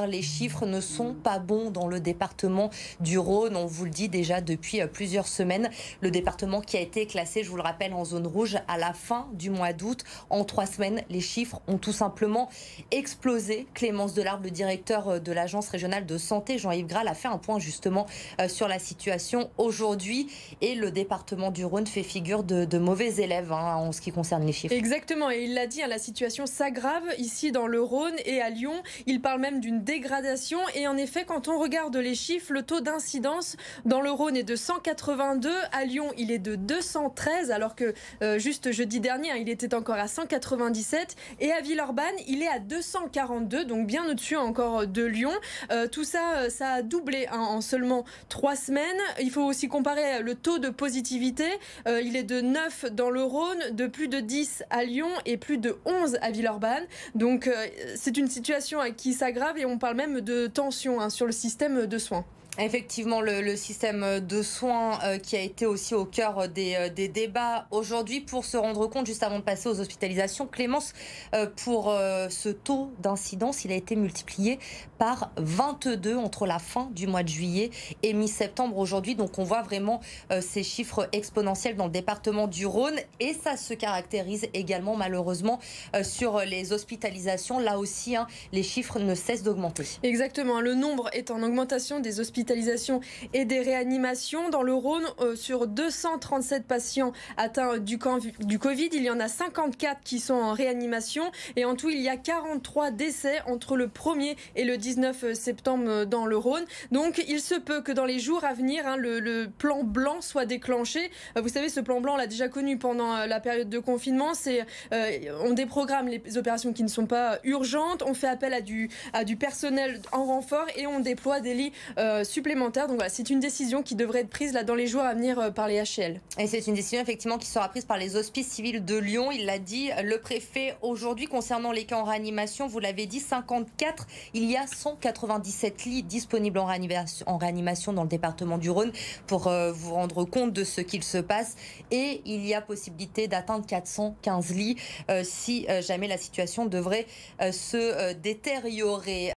Les chiffres ne sont pas bons dans le département du Rhône. On vous le dit déjà depuis plusieurs semaines. Le département qui a été classé, je vous le rappelle, en zone rouge à la fin du mois d'août. En 3 semaines, les chiffres ont tout simplement explosé. Clémence Delarbre, le directeur de l'Agence régionale de santé, Jean-Yves Graal, a fait un point justement sur la situation aujourd'hui. Et le département du Rhône fait figure de mauvais élèves en ce qui concerne les chiffres. Exactement, et il l'a dit, la situation s'aggrave ici dans le Rhône et à Lyon. Il parle même d'une dégradation. Et en effet, quand on regarde les chiffres, le taux d'incidence dans le Rhône est de 182. À Lyon, il est de 213, alors que juste jeudi dernier, il était encore à 197. Et à Villeurbanne, il est à 242, donc bien au-dessus encore de Lyon. Tout ça, ça a doublé en seulement 3 semaines. Il faut aussi comparer le taux de positivité. Il est de 9 dans le Rhône, de plus de 10 à Lyon et plus de 11 à Villeurbanne. Donc c'est une situation qui s'aggrave et on parle même de tension sur le système de soins. Effectivement, le système de soins qui a été aussi au cœur des débats aujourd'hui. Pour se rendre compte, juste avant de passer aux hospitalisations, Clémence, pour ce taux d'incidence, il a été multiplié par 22 entre la fin du mois de juillet et mi-septembre aujourd'hui. Donc on voit vraiment ces chiffres exponentiels dans le département du Rhône et ça se caractérise également malheureusement sur les hospitalisations. Là aussi, les chiffres ne cessent d'augmenter. Exactement, le nombre est en augmentation des hospitalisations et des réanimations. Dans le Rhône, sur 237 patients atteints du Covid, il y en a 54 qui sont en réanimation et en tout, il y a 43 décès entre le 1er et le 19 septembre dans le Rhône. Donc, il se peut que dans les jours à venir, le plan blanc soit déclenché. Vous savez, ce plan blanc, on l'a déjà connu pendant la période de confinement. On déprogramme les opérations qui ne sont pas urgentes, on fait appel à du personnel en renfort et on déploie des lits supplémentaires. Donc voilà, c'est une décision qui devrait être prise là dans les jours à venir par les HL. Et c'est une décision effectivement qui sera prise par les hospices civils de Lyon. Il l'a dit le préfet aujourd'hui concernant les cas en réanimation. Vous l'avez dit, 54. Il y a 197 lits disponibles en réanimation dans le département du Rhône pour vous rendre compte de ce qu'il se passe. Et il y a possibilité d'atteindre 415 lits si jamais la situation devrait se détériorer.